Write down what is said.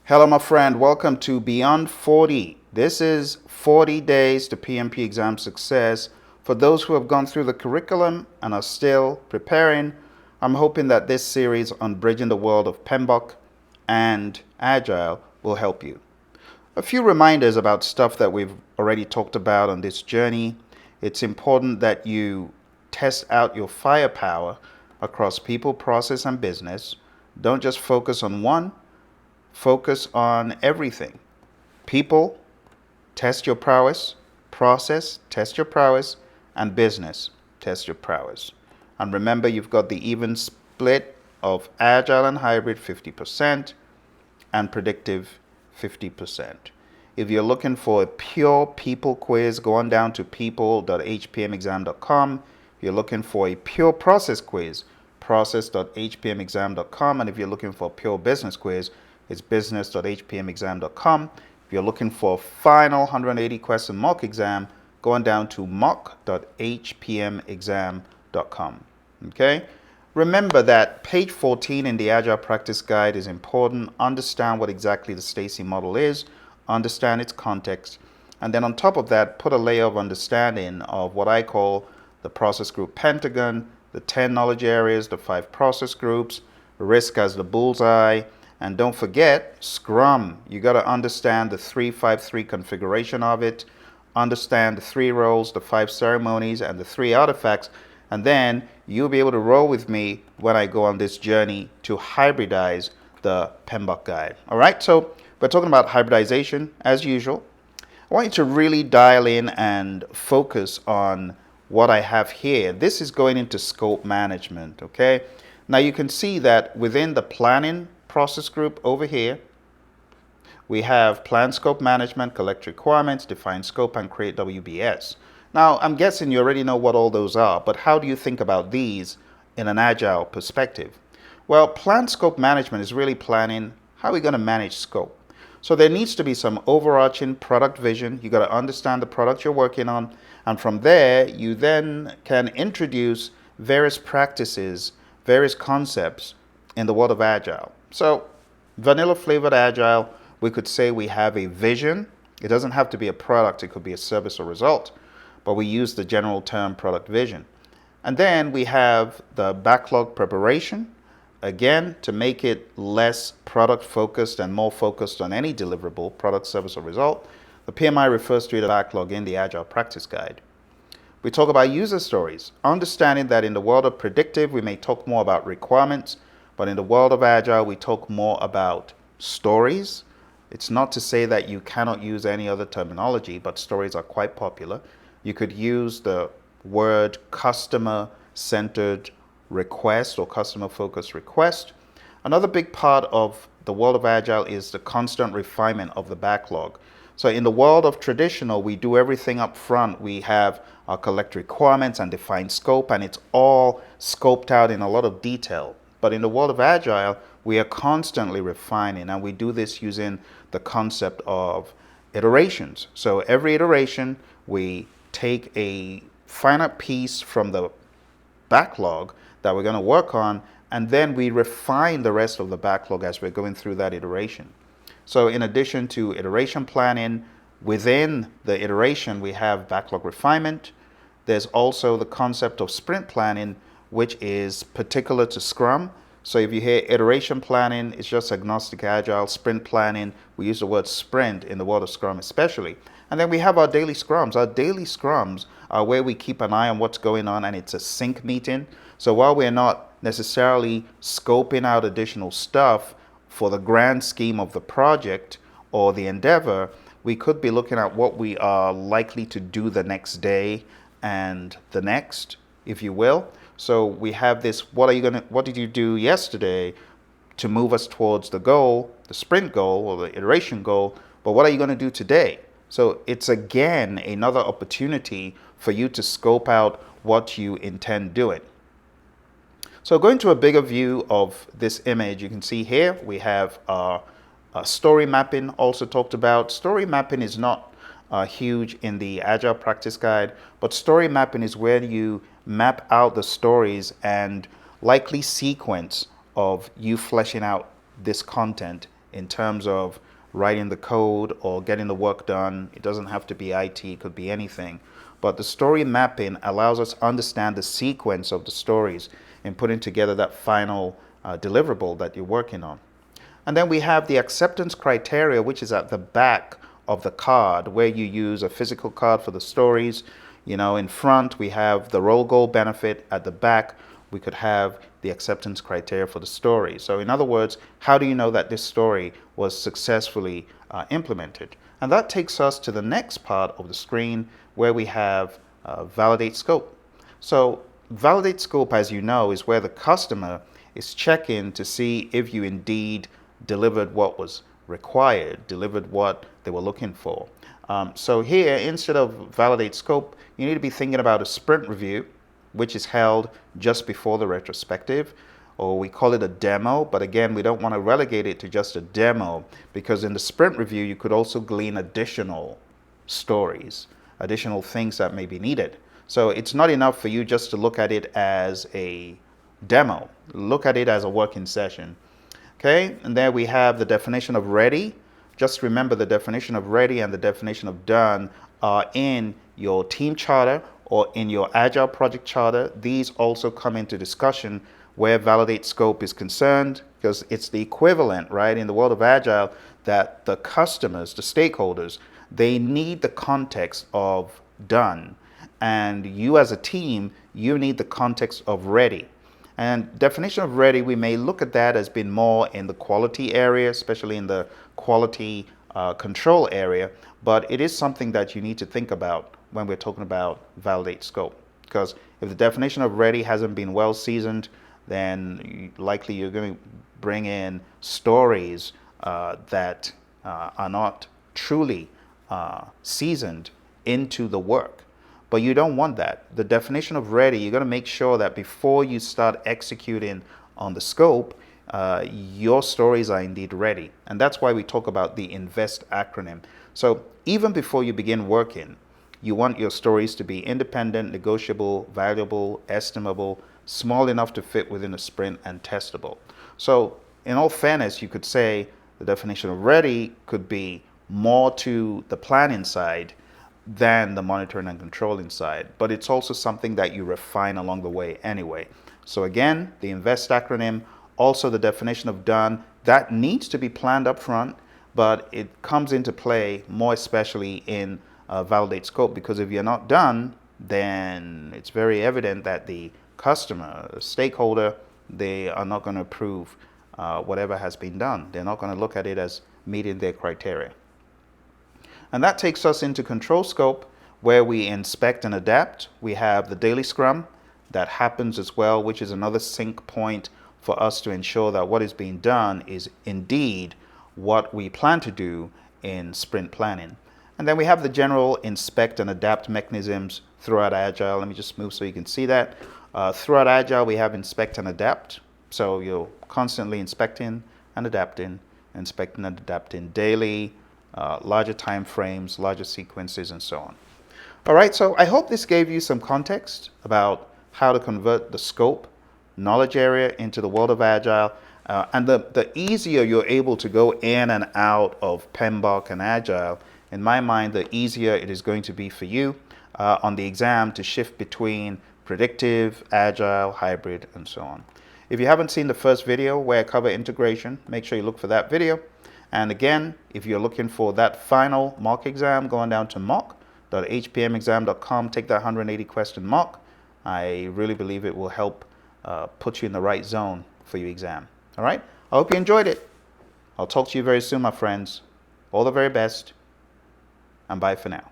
Hello, my friend. Welcome to Beyond 40. This is 40 days to PMP exam success. For those who have gone through the curriculum and are still preparing, I'm hoping that this series on bridging the world of PMBOK and Agile will help you. A few reminders about stuff that we've already talked about on this journey. It's important that you test out your firepower across people, process, and business. Don't just focus on one. Focus on everything. People, test your prowess. Process, test your prowess. And business, test your prowess. And remember, you've got the even split of Agile and hybrid 50% and predictive 50%. If you're looking for a pure people quiz, go on down to people.hpmexam.com. If you're looking for a pure process quiz, process.hpmexam.com. And if you're looking for a pure business quiz, it's business.hpmexam.com. If you're looking for a final 180 question mock exam, going down to mock.hpmexam.com. Okay? Remember that page 14 in the Agile Practice Guide is important. Understand what exactly the Stacy model is, understand its context, and then on top of that, put a layer of understanding of what I call the process group pentagon, the 10 knowledge areas, the 5 process groups, risk as the bullseye. And don't forget, Scrum. You got to understand the 3-5-3 configuration of it, understand the 3 roles, the 5 ceremonies, and the 3 artifacts, and then you'll be able to roll with me when I go on this journey to hybridize the PMBOK guide. All right, so we're talking about hybridization as usual. I want you to really dial in and focus on what I have here. This is going into scope management, okay? Now you can see that within the planning process group over here, we have plan scope management, collect requirements, define scope, and create WBS. Now, I'm guessing you already know what all those are, but how do you think about these in an Agile perspective? Well, plan scope management is really planning how we're going to manage scope. So there needs to be some overarching product vision. You got to understand the product you're working on, and from there, you then can introduce various practices, various concepts in the world of Agile. So vanilla flavored Agile, we could say we have a vision. It doesn't have to be a product. It could be a service or result, but we use the general term product vision. And then we have the backlog preparation, again, to make it less product focused and more focused on any deliverable, product, service, or result. The PMI refers to the backlog in the Agile Practice Guide. We talk about user stories, understanding that in the world of predictive, we may talk more about requirements, but in the world of Agile, we talk more about stories. It's not to say that you cannot use any other terminology, but stories are quite popular. You could use the word customer-centered request or customer-focused request. Another big part of the world of Agile is the constant refinement of the backlog. So in the world of traditional, we do everything up front. We have our collect requirements and define scope, and it's all scoped out in a lot of detail. But in the world of Agile, we are constantly refining, and we do this using the concept of iterations. So every iteration, we take a finite piece from the backlog that we're going to work on, and then we refine the rest of the backlog as we're going through that iteration. So in addition to iteration planning, within the iteration, we have backlog refinement. There's also the concept of sprint planning, which is particular to Scrum. So if you hear iteration planning, it's just agnostic Agile. Sprint planning, we use the word sprint in the world of Scrum especially. And then we have our daily Scrums. Our daily Scrums are where we keep an eye on what's going on, and it's a sync meeting. So while we're not necessarily scoping out additional stuff for the grand scheme of the project or the endeavor, we could be looking at what we are likely to do the next day and the next, if you will. So we have this, what did you do yesterday to move us towards the goal, the sprint goal or the iteration goal, but what are you going to do today? So it's again another opportunity for you to scope out what you intend doing. So going to a bigger view of this image, you can see here we have our story mapping also talked about. Story mapping is not huge in the Agile Practice Guide, but story mapping is where you map out the stories and likely sequence of you fleshing out this content in terms of writing the code or getting the work done. It doesn't have to be IT, it could be anything. But the story mapping allows us to understand the sequence of the stories in putting together that final deliverable that you're working on. And then we have the acceptance criteria, which is at the back of the card, where you use a physical card for the stories. You know, in front we have the role goal benefit. At the back we could have the acceptance criteria for the story. So in other words, how do you know that this story was successfully implemented? And that takes us to the next part of the screen, where we have validate scope. So validate scope, as you know, is where the customer is checking to see if you indeed delivered what was required, delivered what they were looking for. So here, instead of validate scope, you need to be thinking about a sprint review, which is held just before the retrospective, or we call it a demo. But again, we don't want to relegate it to just a demo, because in the sprint review, you could also glean additional stories, additional things that may be needed. So it's not enough for you just to look at it as a demo. Look at it as a working session. Okay, and there we have the definition of ready. Just remember, the definition of ready and the definition of done are in your team charter or in your Agile project charter. These also come into discussion where validate scope is concerned, because it's the equivalent, right, in the world of Agile, that the customers, the stakeholders, they need the context of done. And you as a team, you need the context of ready. And definition of ready, we may look at that as being more in the quality area, especially in the quality control area, but it is something that you need to think about when we're talking about validate scope. Because if the definition of ready hasn't been well seasoned, then likely you're going to bring in stories that are not truly seasoned into the work. But you don't want that. The definition of ready, you're going to make sure that before you start executing on the scope, your stories are indeed ready. And that's why we talk about the INVEST acronym. So even before you begin working, you want your stories to be independent, negotiable, valuable, estimable, small enough to fit within a sprint, and testable. So in all fairness, you could say the definition of ready could be more to the planning side than the monitoring and controlling side, but it's also something that you refine along the way anyway. So again, the INVEST acronym, also the definition of done, that needs to be planned up front, but it comes into play more especially in validate scope, because if you're not done, then it's very evident that the customer, the stakeholder, they are not going to approve whatever has been done. They're not going to look at it as meeting their criteria. And that takes us into control scope, where we inspect and adapt. We have the daily scrum that happens as well, which is another sync point for us to ensure that what is being done is indeed what we plan to do in sprint planning. And then we have the general inspect and adapt mechanisms throughout Agile. Let me just move so you can see that. Throughout Agile, we have inspect and adapt. So you're constantly inspecting and adapting daily, larger time frames, larger sequences, and so on. All right, so I hope this gave you some context about how to convert the scope knowledge area into the world of Agile. And the easier you're able to go in and out of PMBOK and Agile, in my mind, the easier it is going to be for you on the exam to shift between predictive, Agile, hybrid, and so on. If you haven't seen the first video where I cover integration, make sure you look for that video. And again, if you're looking for that final mock exam, going down to mock.hpmexam.com, take that 180 question mock. I really believe it will help put you in the right zone for your exam. All right? I hope you enjoyed it. I'll talk to you very soon, my friends. All the very best, and bye for now.